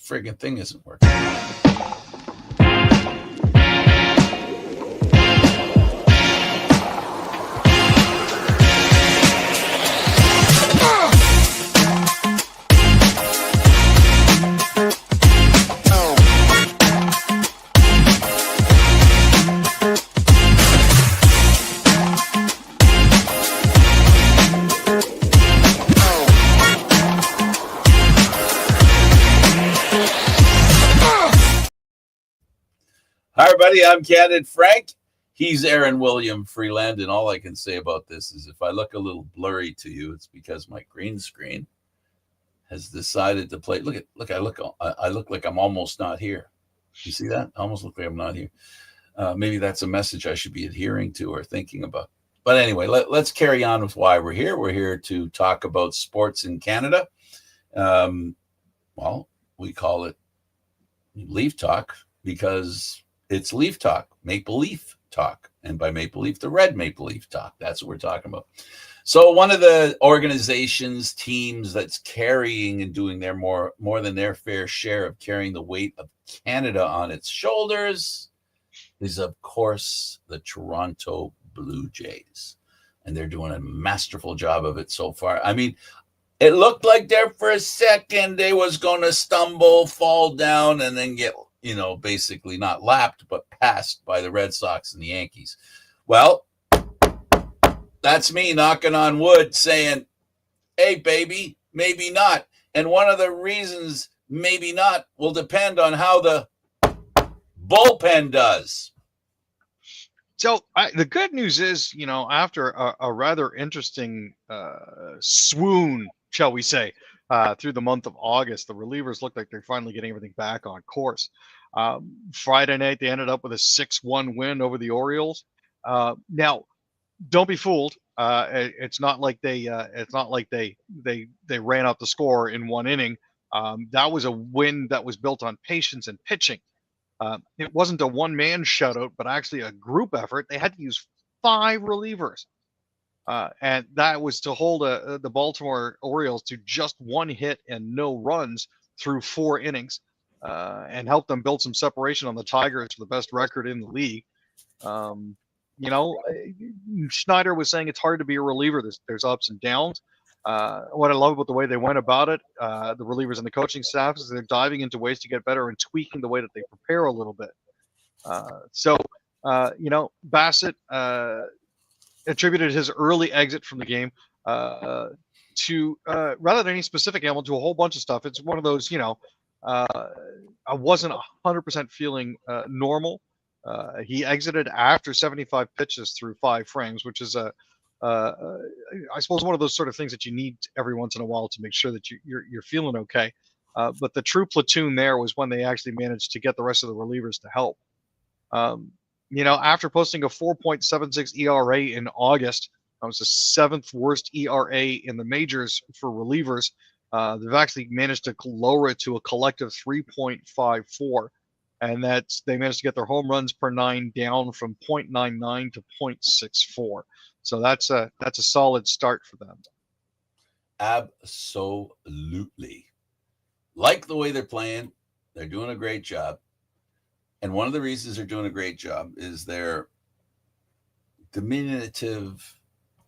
friggin' thing isn't working. Hi, everybody. I'm Candid Frank. He's Aaron William Freeland, and all I can say about this is if I look a little blurry to you, it's because my green screen has decided to play. I look like I'm almost not here. You see that? I almost look like I'm not here. Maybe that's a message I should be adhering to or thinking about. But anyway, let's carry on with why we're here. We're here to talk about sports in Canada. Well, we call it Leaf Talk because it's Leaf Talk, Maple Leaf Talk. And by Maple Leaf, the red Maple Leaf Talk. That's what we're talking about. So one of the organizations, teams that's carrying and doing their more than their fair share of carrying the weight of Canada on its shoulders is, of course, the Toronto Blue Jays. And they're doing a masterful job of it so far. I mean, it looked like there for a second they was going to stumble, fall down, and then get basically not lapped, but passed by the Red Sox and the Yankees. Well, that's me knocking on wood saying, hey, baby, maybe not. And one of the reasons maybe not will depend on how the bullpen does. So the good news is, after a rather interesting swoon, shall we say, through the month of August, the relievers look like they're finally getting everything back on course. Friday night, they ended up with a 6-1 win over the Orioles. Now, don't be fooled. It's not like they ran out the score in one inning. That was a win that was built on patience and pitching. It wasn't a one-man shutout, but actually a group effort. They had to use 5 relievers. And that was to hold the Baltimore Orioles to just 1 hit and no runs through 4 innings, and help them build some separation on the Tigers for the best record in the league. Schneider was saying it's hard to be a reliever. There's ups and downs. What I love about the way they went about it, the relievers and the coaching staff, is they're diving into ways to get better and tweaking the way that they prepare a little bit. Bassett attributed his early exit from the game to rather than any specific element, to a whole bunch of stuff. It's one of those, I wasn't 100% feeling normal. He exited after 75 pitches through 5 frames, which is I suppose one of those sort of things that you need every once in a while to make sure that you're feeling okay. But the true platoon there was when they actually managed to get the rest of the relievers to help. After posting a 4.76 ERA in August, that was the 7th worst ERA in the majors for relievers. They've actually managed to lower it to a collective 3.54, and they managed to get their home runs per 9 down from 0.99 to 0.64. So that's a solid start for them. Absolutely. Like the way they're playing. They're doing a great job. And one of the reasons they're doing a great job is they're diminutive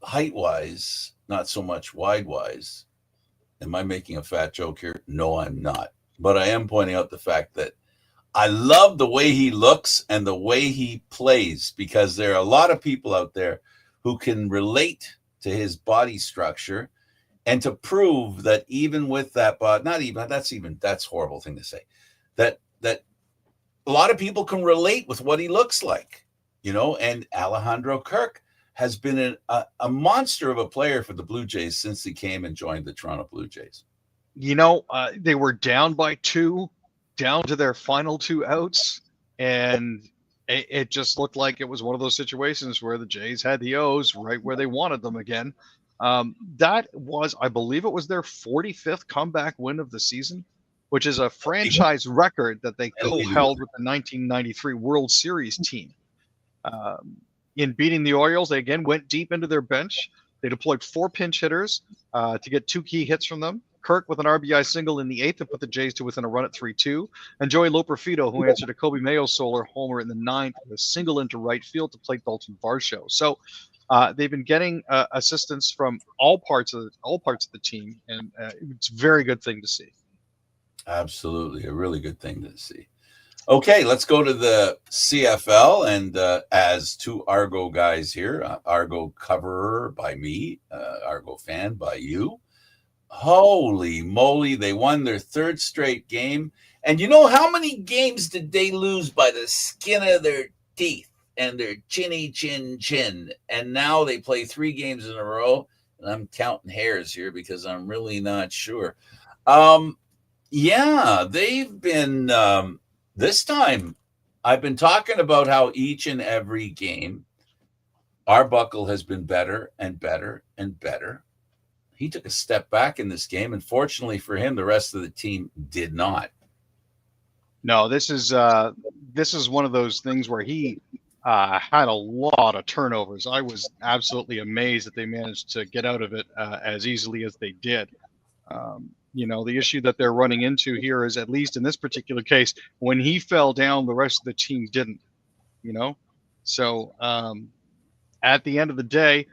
height-wise, not so much wide-wise. Am I making a fat joke here? No, I'm not. But I am pointing out the fact that I love the way he looks and the way he plays, because there are a lot of people out there who can relate to his body structure, and to prove that even with that body, that's a horrible thing to say, that a lot of people can relate with what he looks like, and Alejandro Kirk has been a monster of a player for the Blue Jays since he came and joined the Toronto Blue Jays. They were down by 2, down to their final 2 outs, and it just looked like it was one of those situations where the Jays had the O's right where they wanted them again. That was, I believe it was their 45th comeback win of the season, which is a franchise record that they co-held with the 1993 World Series team. In beating the Orioles, they again went deep into their bench. They deployed 4 pinch hitters to get 2 key hits from them. Kirk with an RBI single in the 8th to put the Jays to within a run at 3-2. And Joey Loperfido, who answered a Kobe Mayo solar homer in the 9th with a single into right field to plate Dalton Varsho. So they've been getting assistance from all parts of the team, and it's a very good thing to see. Absolutely, a really good thing to see. Okay, let's go to the CFL, and as two Argo guys here, Argo coverer by me, Argo fan by you. Holy moly, they won their 3rd straight game. And you know how many games did they lose by the skin of their teeth and their chinny chin? And now they play 3 games in a row. And I'm counting hairs here because I'm really not sure. Yeah, they've been, this time, I've been talking about how each and every game, Arbuckle has been better and better and better. He took a step back in this game, and fortunately for him, the rest of the team did not. No, this is one of those things where he had a lot of turnovers. I was absolutely amazed that they managed to get out of it as easily as they did. The issue that they're running into here is, at least in this particular case, when he fell down, the rest of the team didn't. So at the end of the day,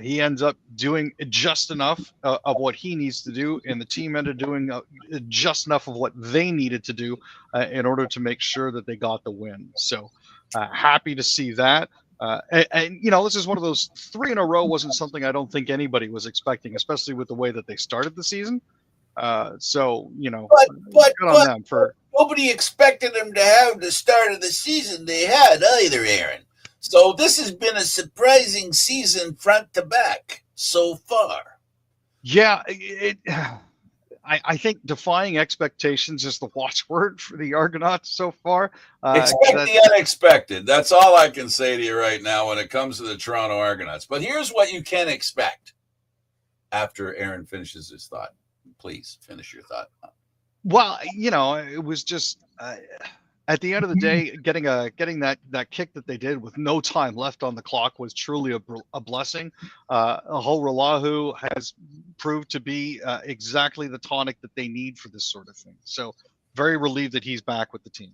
he ends up doing just enough of what he needs to do, and the team ended up doing just enough of what they needed to do in order to make sure that they got the win. So happy to see that. And this is one of those 3 in a row wasn't something I don't think anybody was expecting, especially with the way that they started the season. But good on them for. Nobody expected them to have the start of the season they had either, Aaron. So this has been a surprising season front to back so far. Yeah, I think defying expectations is the watchword for the Argonauts so far. Expect the unexpected. That's all I can say to you right now when it comes to the Toronto Argonauts. But here's what you can expect after Aaron finishes his thought. Please finish your thought. Well, it was just at the end of the day, getting that kick that they did with no time left on the clock was truly a blessing. Ho'oralahu has proved to be exactly the tonic that they need for this sort of thing. So very relieved that he's back with the team.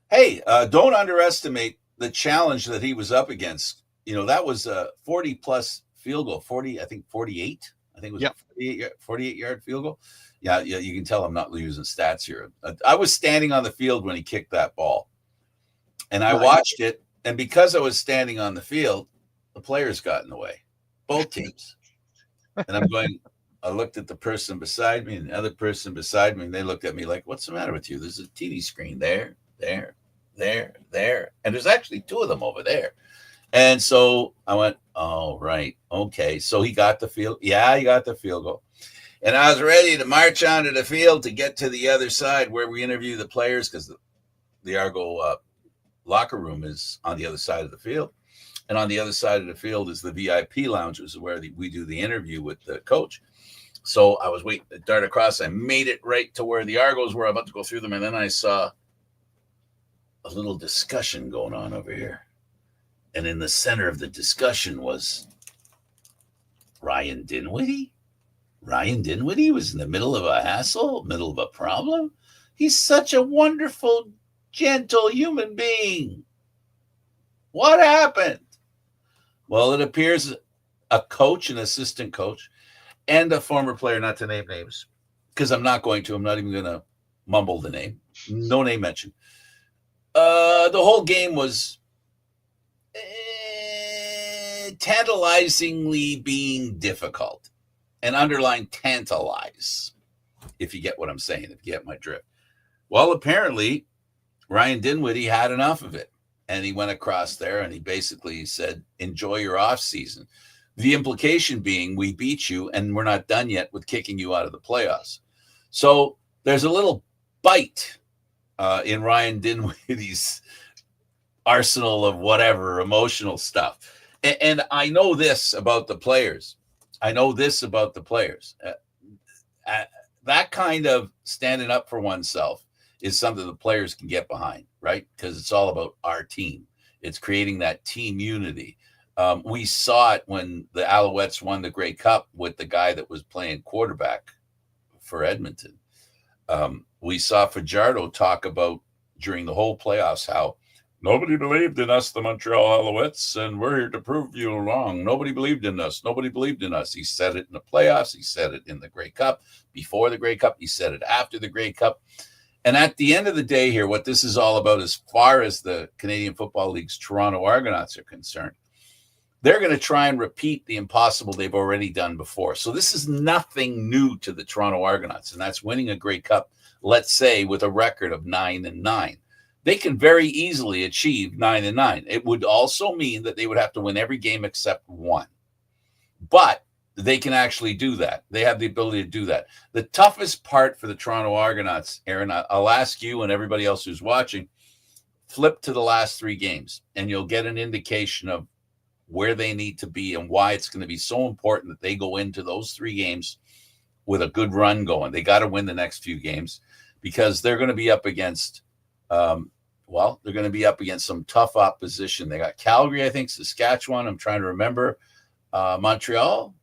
Hey, don't underestimate the challenge that he was up against. That was a 40-plus field goal, 48. I think it was a 48-yard field goal. Yeah, you can tell I'm not using stats here. I was standing on the field when he kicked that ball, and I watched it. And because I was standing on the field, the players got in the way, both teams. And I looked at the person beside me and the other person beside me, and they looked at me like, "What's the matter with you? There's a TV screen there, and there's actually 2 of them over there." And so I went, "Oh, right, okay." So he got the field. Yeah, he got the field goal. And I was ready to march onto the field to get to the other side where we interview the players, because the Argo locker room is on the other side of the field. And on the other side of the field is the VIP lounge, which is where we do the interview with the coach. So I was waiting to dart across. I made it right to where the Argos were about to go through them. And then I saw a little discussion going on over here. And in the center of the discussion was Ryan Dinwiddie. Ryan Dinwiddie was in the middle of a hassle, middle of a problem. He's such a wonderful, gentle human being. What happened? Well, it appears a coach, an assistant coach, and a former player, not to name names, because I'm not even going to mumble the name. No name mentioned. The whole game was tantalizingly being difficult. And underline tantalize, if you get what I'm saying, if you get my drift. Well, apparently, Ryan Dinwiddie had enough of it. And he went across there and he basically said, "Enjoy your off season." The implication being, we beat you and we're not done yet with kicking you out of the playoffs. So there's a little bite in Ryan Dinwiddie's arsenal of whatever emotional stuff. And I know this about the players. That kind of standing up for oneself is something the players can get behind, right? Because it's all about our team. It's creating that team unity. We saw it when the Alouettes won the Grey Cup with the guy that was playing quarterback for Edmonton. We saw Fajardo talk about during the whole playoffs how nobody believed in us, the Montreal Alouettes, and we're here to prove you wrong. Nobody believed in us. Nobody believed in us. He said it in the playoffs. He said it in the Grey Cup, before the Grey Cup. He said it after the Grey Cup. And at the end of the day here, what this is all about, as far as the Canadian Football League's Toronto Argonauts are concerned, they're going to try and repeat the impossible they've already done before. So this is nothing new to the Toronto Argonauts, and that's winning a Grey Cup, let's say, with a record of 9-9. They can very easily achieve 9-9. It would also mean that they would have to win every game except one. But they can actually do that. They have the ability to do that. The toughest part for the Toronto Argonauts, Aaron, I'll ask you and everybody else who's watching, flip to the last 3 games, and you'll get an indication of where they need to be and why it's going to be so important that they go into those 3 games with a good run going. They got to win the next few games because they're going to be up against, they're going to be up against some tough opposition. They got Calgary, I think, Saskatchewan. I'm trying to remember. Montreal.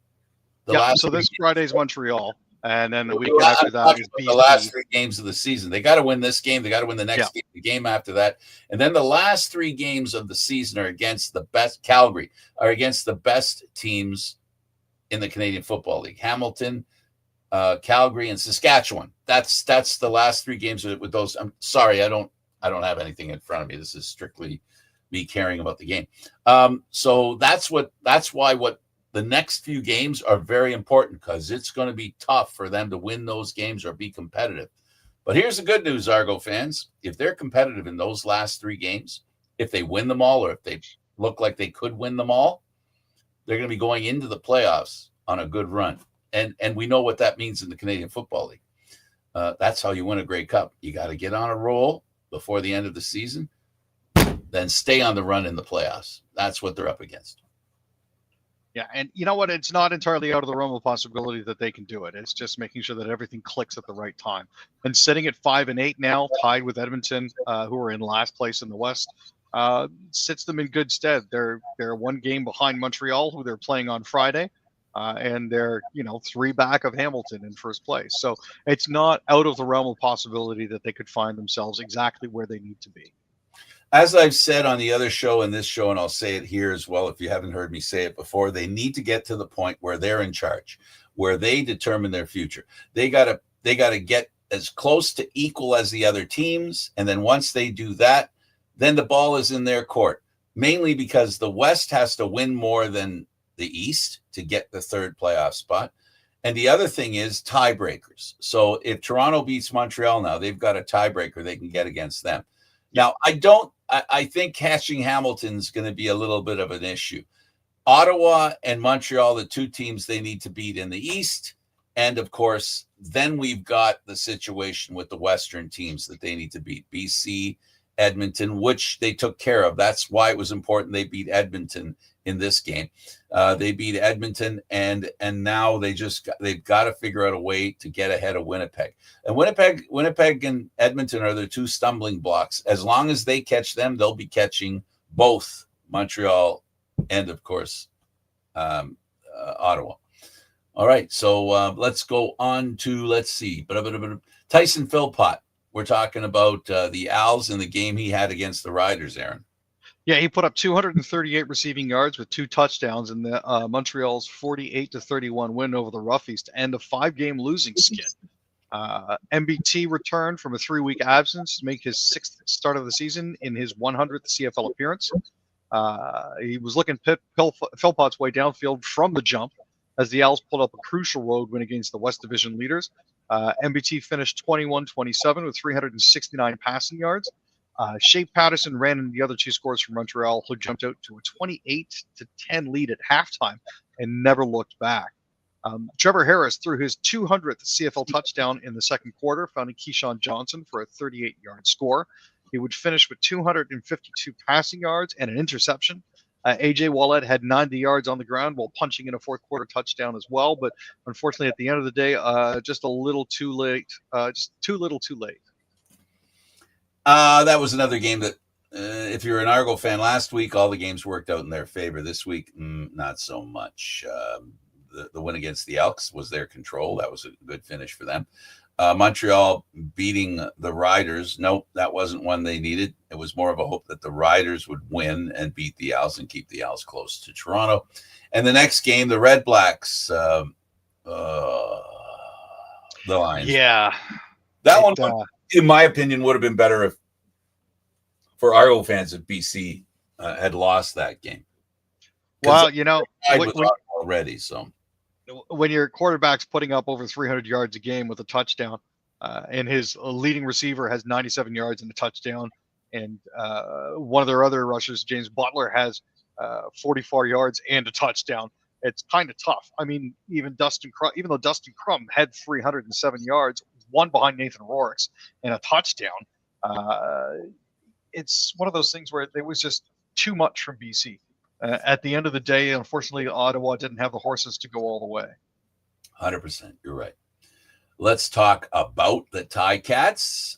So this Friday's Montreal. And then the weekend after that is BC. The last 3 games of the season. They got to win this game. They got to win the next game, the game after that. And then the last 3 games of the season are against the best, Calgary, are against the best teams in the Canadian Football League. Hamilton, Calgary, and Saskatchewan. That's the last 3 games with those. I'm sorry, I don't have anything in front of me. This is strictly me caring about the game. So that's why the next few games are very important, because it's going to be tough for them to win those games or be competitive. But here's the good news, Argo fans. If they're competitive in those last 3 games, if they win them all, or if they look like they could win them all, they're going to be going into the playoffs on a good run. And we know what that means in the Canadian Football League. That's how you win a Grey Cup. You got to get on a roll before the end of the season, then stay on the run in the playoffs. That's what they're up against. Yeah, and you know what? It's not entirely out of the realm of possibility that they can do it. It's just making sure that everything clicks at the right time. And sitting at 5-8 now, tied with Edmonton, who are in last place in the West, sits them in good stead. They're 1 game behind Montreal, who they're playing on Friday, and they're 3 back of Hamilton in first place. So it's not out of the realm of possibility that they could find themselves exactly where they need to be. As I've said on the other show and this show, and I'll say it here as well, if you haven't heard me say it before, they need to get to the point where they're in charge, where they determine their future. They got to get as close to equal as the other teams. And then once they do that, then the ball is in their court, mainly because the West has to win more than the East to get the 3rd playoff spot. And the other thing is tiebreakers. So if Toronto beats Montreal now, they've got a tiebreaker they can get against them. Now, I think catching Hamilton's going to be a little bit of an issue. Ottawa and Montreal, the 2 teams they need to beat in the East. And, of course, then we've got the situation with the Western teams that they need to beat. BC, Edmonton, which they took care of. That's why it was important they beat Edmonton in this game. They beat Edmonton, and now they've got to figure out a way to get ahead of Winnipeg. And Winnipeg and Edmonton are the 2 stumbling blocks. As long as they catch them, they'll be catching both Montreal and, of course, Ottawa. All right, so let's go on to, let's see, Tyson Philpott. We're talking about the Als in the game he had against the Riders, Aaron. Yeah, he put up 238 receiving yards with 2 touchdowns in the Montreal's 48-31 win over the Roughies to end a 5-game losing skid. MBT returned from a 3-week absence to make his 6th start of the season in his 100th CFL appearance. He was looking Philpott's way downfield from the jump as the Als pulled up a crucial road win against the West Division leaders. MBT finished 21-27 with 369 passing yards. Shea Patterson ran in the other 2 scores from Montreal, who jumped out to a 28-10 lead at halftime and never looked back. Trevor Harris threw his 200th CFL touchdown in the 2nd quarter, finding Keyshawn Johnson for a 38-yard score. He would finish with 252 passing yards and an interception. AJ Wallet had 90 yards on the ground while punching in a 4th quarter touchdown as well, but unfortunately at the end of the day, just a little too late. Just too little too late. That was another game that, if you're an Argo fan, last week all the games worked out in their favor. This week, not so much. the win against the Elks was their control. That was a good finish for them. Montreal beating the Riders. Nope, that wasn't one they needed. It was more of a hope that the Riders would win and beat the Owls and keep the Owls close to Toronto. And the next game, the Red Blacks, the Lions. Yeah. That one, in my opinion, would have been better if, for Argo fans, if BC had lost that game. Well, you know, already, so when your quarterback's putting up over 300 yards a game with a touchdown, and his leading receiver has 97 yards and a touchdown, and one of their other rushers, James Butler, has 44 yards and a touchdown, it's kind of tough. I mean, even though Dustin Crum had 307 yards, one behind Nathan Rourke's, and a touchdown, it's one of those things where it was just too much from BC. At the end of the day, unfortunately, Ottawa didn't have the horses to go all the way. 100%. You're right. Let's talk about the Ticats.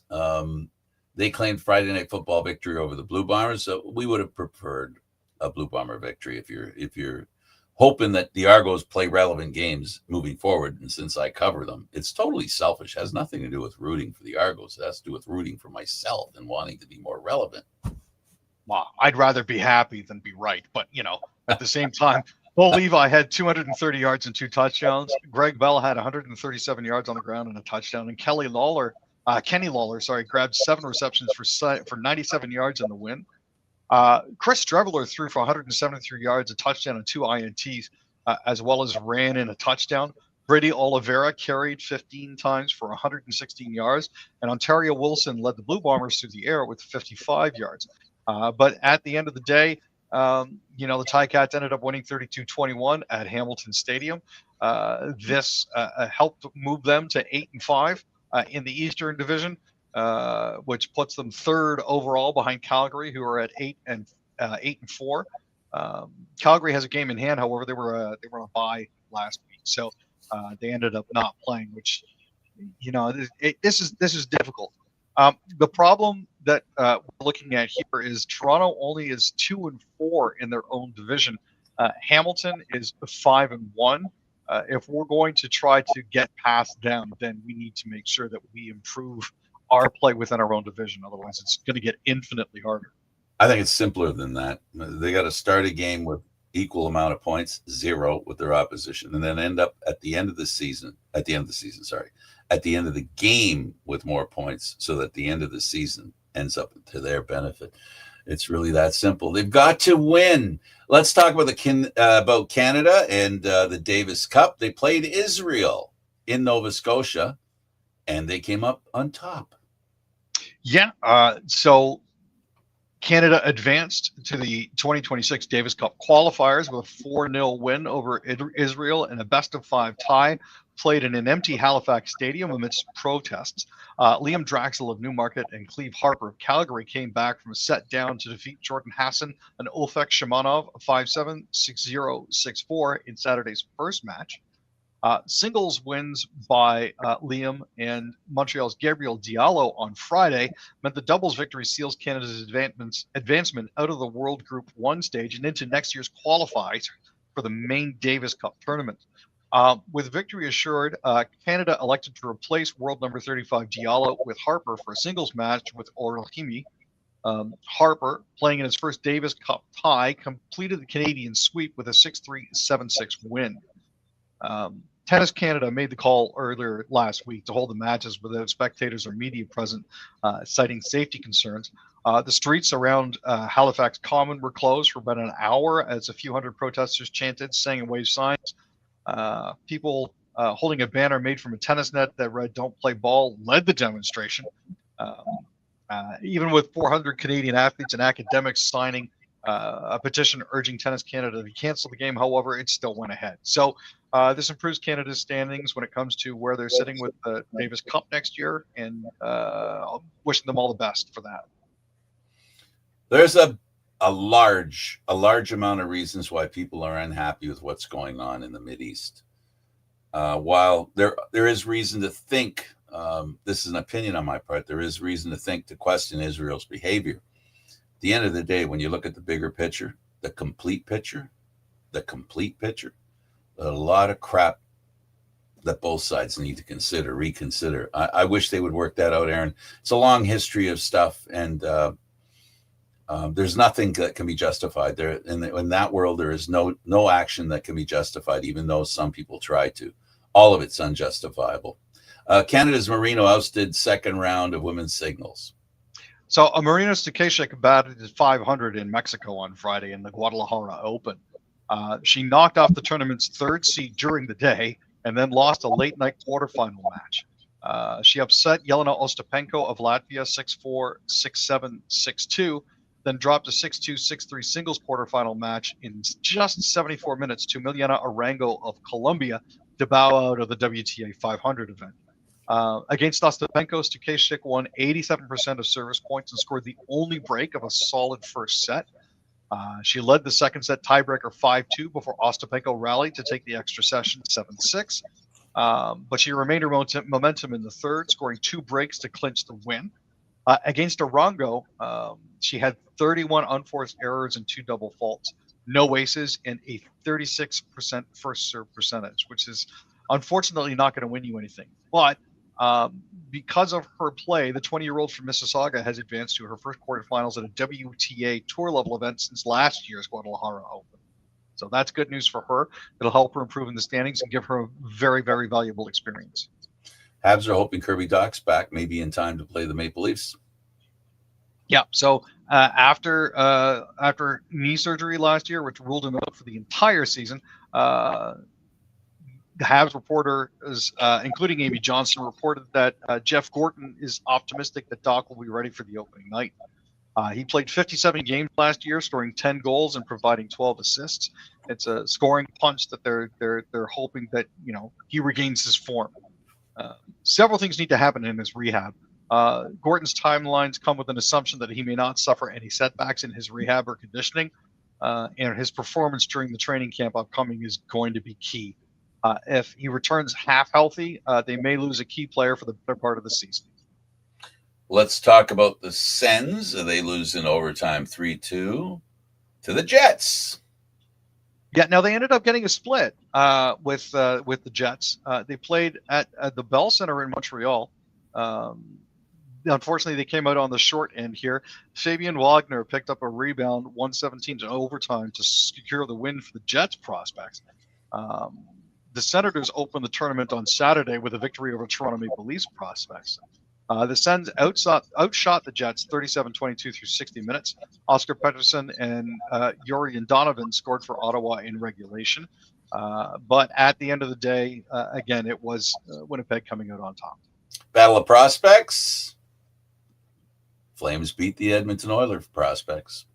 They claimed Friday Night Football victory over the Blue Bombers. So we would have preferred a Blue Bomber victory if you're hoping that the Argos play relevant games moving forward. And since I cover them, it's totally selfish. It has nothing to do with rooting for the Argos. It has to do with rooting for myself and wanting to be more relevant. Well, I'd rather be happy than be right. But, you know, at the same time, Bo Levi had 230 yards and 2 touchdowns. Greg Bell had 137 yards on the ground and a touchdown. And Kenny Lawler, grabbed 7 receptions for 97 yards in the win. Chris Streveler threw for 173 yards, a touchdown, and 2 INTs, as well as ran in a touchdown. Brady Oliveira carried 15 times for 116 yards. And Ontario Wilson led the Blue Bombers through the air with 55 yards. But at the end of the day, the Ticats ended up winning 32-21 at Hamilton Stadium. This helped move them to 8-5 in the Eastern Division, which puts them 3rd overall behind Calgary, who are at 8-4. Calgary has a game in hand. However, they were on a bye last week, so they ended up not playing. Which, this is difficult. The problem that we're looking at here is Toronto only is 2-4 in their own division. Hamilton is 5-1. If we're going to try to get past them, then we need to make sure that we improve our play within our own division. Otherwise, it's going to get infinitely harder. I think it's simpler than that. They got to start a game with equal amount of points, 0 with their opposition, and then end up at the end of the game with more points, so that the end of the season ends up to their benefit. It's really that simple. They've got to win. Let's talk about about Canada and the Davis Cup. They played Israel in Nova Scotia, and they came up on top. Yeah. So Canada advanced to the 2026 Davis Cup qualifiers with a 4-0 win over Israel in a best-of-5 tie, played in an empty Halifax stadium amidst protests. Liam Draxel of Newmarket and Cleve Harper of Calgary came back from a set down to defeat Jordan Hassan and Ulfek Shamanov 5-7, 6-0, 6-4 in Saturday's first match. Singles wins by Liam and Montreal's Gabriel Diallo on Friday meant the doubles victory seals Canada's advancement out of the World Group 1 stage and into next year's qualifiers for the main Davis Cup tournament. With victory assured, Canada elected to replace world number 35 Diallo with Harper for a singles match with Orlhimi. Harper, playing in his first Davis Cup tie, completed the Canadian sweep with a 6-3, 7-6 win. Tennis Canada made the call earlier last week to hold the matches without spectators or media present, citing safety concerns. The streets around Halifax Common were closed for about an hour as a few hundred protesters chanted, sang, and waved signs. People holding a banner made from a tennis net that read "Don't play ball" led the demonstration. Even with 400 Canadian athletes and academics signing a petition urging Tennis Canada to cancel the game, however, it still went ahead. So this improves Canada's standings when it comes to where they're sitting with the Davis Cup next year, and wishing them all the best for that. There's a large amount of reasons why people are unhappy with what's going on in the Mideast. While there is reason to think, this is an opinion on my part, there is reason to think, to question Israel's behavior. At the end of the day, when you look at the bigger picture, the complete picture, a lot of crap that both sides need to reconsider. I wish they would work that out, Aaron. It's a long history of stuff, and there's nothing that can be justified there. In that world, there is no action that can be justified, even though some people try to. All of it's unjustifiable. Canada's Marino ousted second round of women's singles. So Marina Stukashik batted at 500 in Mexico on Friday in the Guadalajara Open. She knocked off the tournament's third seed during the day and then lost a late-night quarterfinal match. She upset Jelena Ostapenko of Latvia 6-4, 6-7, 6-2, then dropped a 6-2, 6-3 singles quarterfinal match in just 74 minutes to Milena Arango of Colombia to bow out of the WTA 500 event. Against Ostapenko, Stukashik won 87% of service points and scored the only break of a solid first set. She led the second set tiebreaker 5-2 before Ostapenko rallied to take the extra session 7-6. But she remained her momentum in the third, scoring 2 breaks to clinch the win. Against Arango, she had 31 unforced errors and 2 double faults, no aces, and a 36% first serve percentage, which is unfortunately not going to win you anything. But because of her play, the 20-year-old from Mississauga has advanced to her first quarterfinals at a WTA tour level event since last year's Guadalajara Open. So that's good news for her. It'll help her improve in the standings and give her a very, very valuable experience. Habs are hoping Kirby Doc's back, maybe in time to play the Maple Leafs. Yeah. So after knee surgery last year, which ruled him out for the entire season, the Habs reporters, including Amy Johnson, reported that Jeff Gorton is optimistic that Doc will be ready for the opening night. He played 57 games last year, scoring 10 goals and providing 12 assists. It's a scoring punch that they're hoping that he regains his form. Several things need to happen in his rehab. Gorton's timelines come with an assumption that he may not suffer any setbacks in his rehab or conditioning, and his performance during the training camp upcoming is going to be key. If he returns half healthy, they may lose a key player for the better part of the season. Let's talk about the Sens. They lose in overtime 3-2 to the Jets. Yeah, now they ended up getting a split with the Jets. They played at the Bell Center in Montreal. Unfortunately, they came out on the short end here. Fabian Wagner picked up a rebound, 117 to overtime to secure the win for the Jets prospects. The Senators opened the tournament on Saturday with a victory over Toronto Maple Leafs prospects. The Sens outshot the Jets 37-22 through 60 minutes. Oscar Pettersson and Yorian Donovan scored for Ottawa in regulation. But at the end of the day, again, it was Winnipeg coming out on top. Battle of prospects. Flames beat the Edmonton Oilers prospects.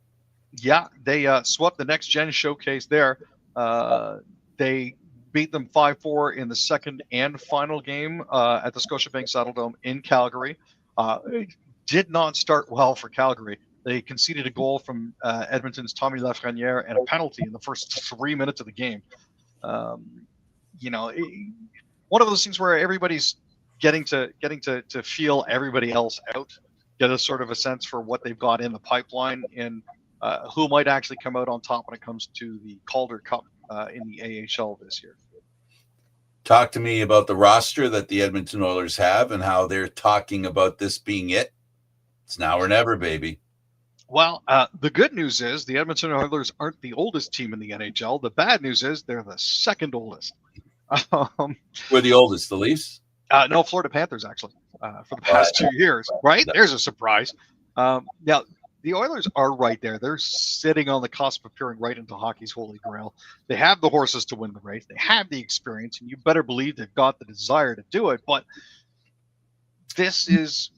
Yeah, they swept the Next Gen showcase there. They beat them 5-4 in the second and final game at the Scotiabank Saddledome in Calgary. It did not start well for Calgary. They conceded a goal from Edmonton's Tommy Lafreniere and a penalty in the first 3 minutes of the game. One of those things where everybody's getting to feel everybody else out, get a sort of a sense for what they've got in the pipeline and who might actually come out on top when it comes to the Calder Cup in the AHL this year. Talk to me about the roster that the Edmonton Oilers have and how they're talking about this being it. It's now or never, baby. Well, the good news is the Edmonton Oilers aren't the oldest team in the NHL. The bad news is they're the second oldest. We're the oldest, the Leafs? No, Florida Panthers, actually, for the past 2 years. Right? There's a surprise. Now, the Oilers are right there. They're sitting on the cusp of peering right into hockey's holy grail. They have the horses to win the race. They have the experience, and you better believe they've got the desire to do it. But this is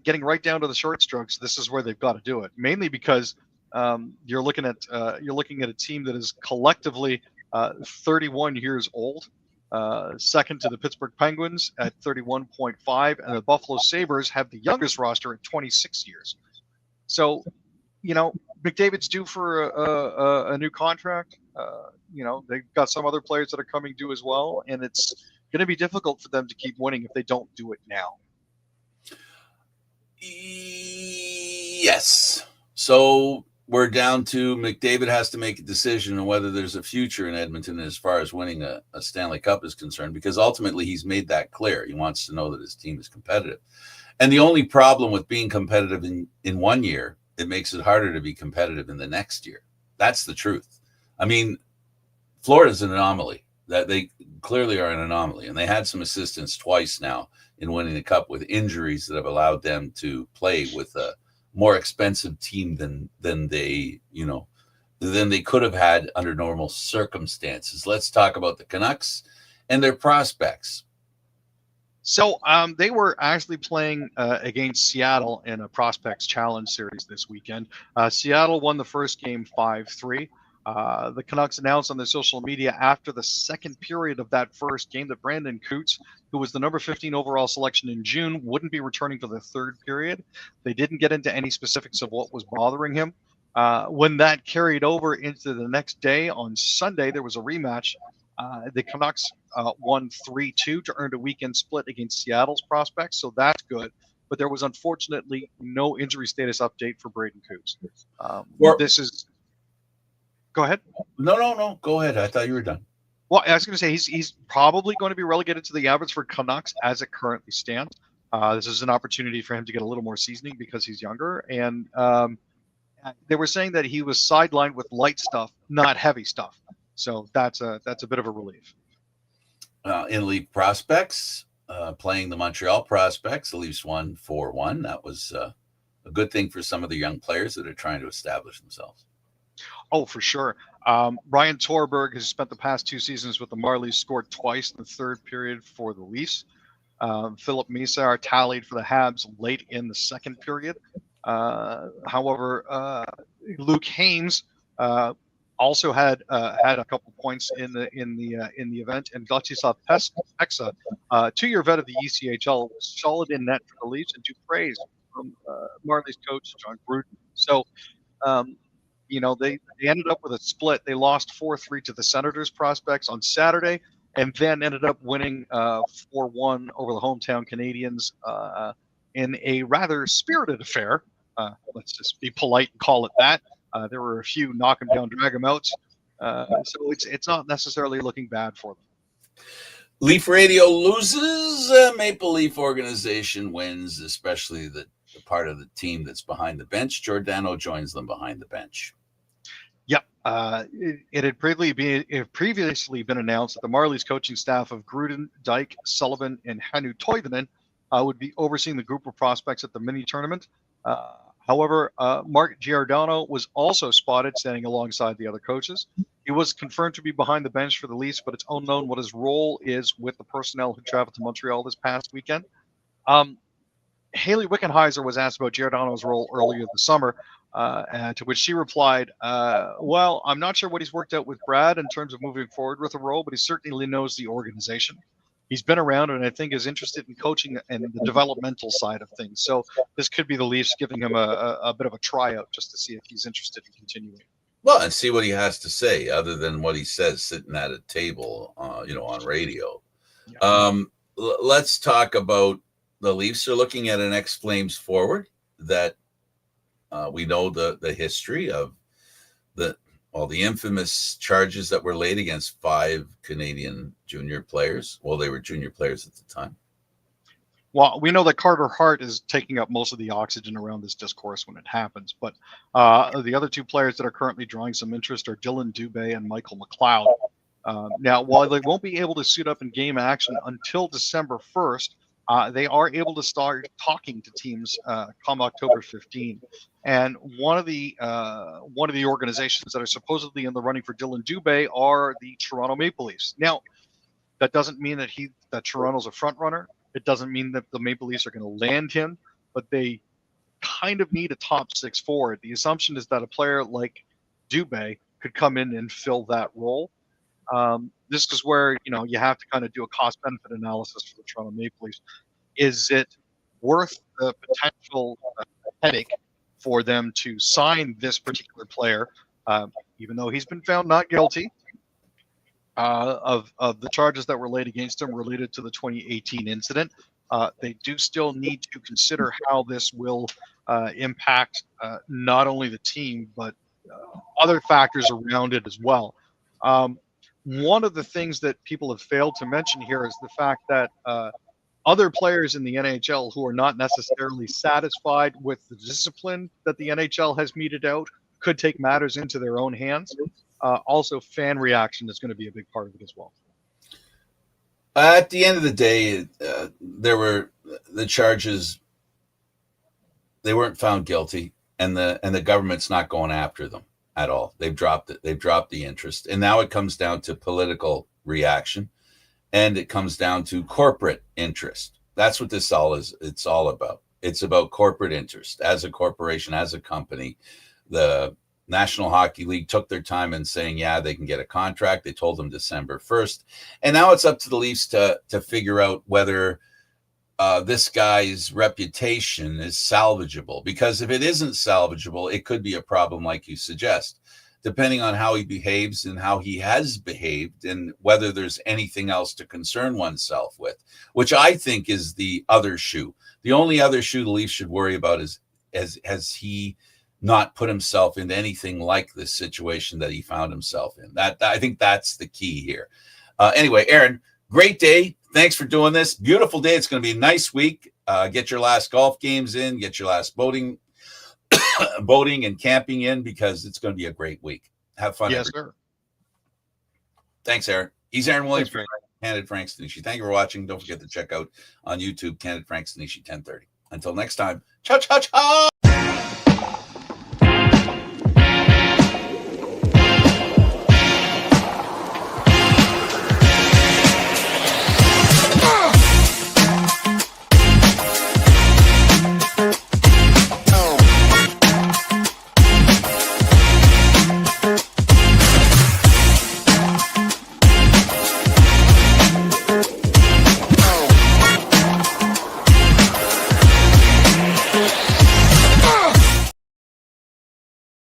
getting right down to the short strokes. This is where they've got to do it, mainly because you're looking at a team that is collectively 31 years old, second to the Pittsburgh Penguins at 31.5, and the Buffalo Sabres have the youngest roster at 26 years. So, McDavid's due for a new contract. They've got some other players that are coming due as well, and it's going to be difficult for them to keep winning if they don't do it now. Yes. So we're down to McDavid has to make a decision on whether there's a future in Edmonton as far as winning a Stanley Cup is concerned, because ultimately he's made that clear. He wants to know that his team is competitive. And the only problem with being competitive in 1 year, it makes it harder to be competitive in the next year. That's the truth. I mean, Florida's an anomaly. That they clearly are an anomaly, and they had some assistance twice now in winning the cup with injuries that have allowed them to play with a more expensive team than they could have had under normal circumstances. Let's talk about the Canucks and their prospects. So they were actually playing against Seattle in a Prospects Challenge series this weekend. Seattle won the first game 5-3. The Canucks announced on their social media after the second period of that first game that Brandon Coots, who was the number 15 overall selection in June, wouldn't be returning for the third period. They didn't get into any specifics of what was bothering him. When that carried over into the next day on Sunday, there was a rematch. The Canucks won 3-2 to earn a weekend split against Seattle's prospects, so that's good. But there was unfortunately no injury status update for Braden Coots. This is. Go ahead. No. Go ahead. I thought you were done. Well, I was going to say he's probably going to be relegated to the Abbotsford Canucks as it currently stands. This is an opportunity for him to get a little more seasoning because he's younger. And they were saying that he was sidelined with light stuff, not heavy stuff. So that's a bit of a relief. In Leaf prospects, playing the Montreal Prospects, the Leafs won 4-1. That was a good thing for some of the young players that are trying to establish themselves. Oh, for sure. Ryan Torberg has spent the past 2 seasons with the Marlies, scored twice in the third period for the Leafs. Philip Misar tallied for the Habs late in the second period. However, Luke Hames also had a couple points in the event, and Vladislav Peksa, 2-year vet of the ECHL, was solid in net for the Leafs, and to praise from Marlies coach John Gruden. So. They ended up with a split. They lost 4-3 to the Senators prospects on Saturday, and then ended up winning 4-1 over the hometown Canadians in a rather spirited affair. Let's just be polite and call it that. There were a few knock 'em down, drag 'em outs. So it's not necessarily looking bad for them. Leaf Radio loses. Maple Leaf organization wins, especially the part of the team that's behind the bench. Giordano joins them behind the bench. Yep. It had previously been announced that the Marlies coaching staff of Gruden, Dyke, Sullivan, and Hannu Toivonen would be overseeing the group of prospects at the mini tournament. However, Mark Giordano was also spotted standing alongside the other coaches. He was confirmed to be behind the bench for the Leafs, but it's unknown what his role is with the personnel who traveled to Montreal this past weekend. Haley Wickenheiser was asked about Giordano's role earlier this summer, to which she replied, well, I'm not sure what he's worked out with Brad in terms of moving forward with a role, but he certainly knows the organization. He's been around and I think is interested in coaching and the developmental side of things. So this could be the Leafs giving him a bit of a tryout just to see if he's interested in continuing. Well, and see what he has to say other than what he says sitting at a table, on radio. Yeah. Let's talk about the Leafs are looking at an ex-Flames forward that we know the history of the infamous charges that were laid against 5 Canadian junior players. Well, they were junior players at the time. Well, we know that Carter Hart is taking up most of the oxygen around this discourse when it happens, but the other 2 players that are currently drawing some interest are Dylan Dubé and Michael McLeod. Now, while they won't be able to suit up in game action until December 1st, they are able to start talking to teams come October 15. And one of the organizations that are supposedly in the running for Dylan Dubé are the Toronto Maple Leafs. Now, that doesn't mean that Toronto's a front runner. It doesn't mean that the Maple Leafs are going to land him, but they kind of need a top 6 forward. The assumption is that a player like Dubé could come in and fill that role. This is where you have to kind of do a cost-benefit analysis for the Toronto Maple Leafs. Is it worth the potential headache for them to sign this particular player, even though he's been found not guilty of the charges that were laid against him related to the 2018 incident? They do still need to consider how this will impact not only the team but other factors around it as well. One of the things that people have failed to mention here is the fact that other players in the NHL who are not necessarily satisfied with the discipline that the NHL has meted out could take matters into their own hands. Also, fan reaction is going to be a big part of it as well. At the end of the day, there were the charges. They weren't found guilty, and the government's not going after them at all. They've dropped it. They've dropped the interest, and now it comes down to political reaction, and it comes down to corporate interest. That's what this all is. It's all about. It's about corporate interest. As a corporation, as a company, the National Hockey League took their time in saying, yeah, they can get a contract. They told them December 1st. And now it's up to the Leafs to figure out whether this guy's reputation is salvageable. Because if it isn't salvageable, it could be a problem like you suggest, depending on how he behaves and how he has behaved and whether there's anything else to concern oneself with, which I think is the other shoe. The only other shoe the Leafs should worry about is has he not put himself into anything like this situation that he found himself in. That I think that's the key here. Anyway, Aaron, great day. Thanks for doing this. Beautiful day. It's going to be a nice week. Get your last golf games in. Get your last boating and camping in, because it's going to be a great week. Have fun. Yes, sir. Thanks, Aaron. He's Aaron Williams from Candid Frank Stanishi. Thank you for watching. Don't forget to check out on YouTube Candid Frank Stanishi 1030. Until next time, ciao, ciao, ciao.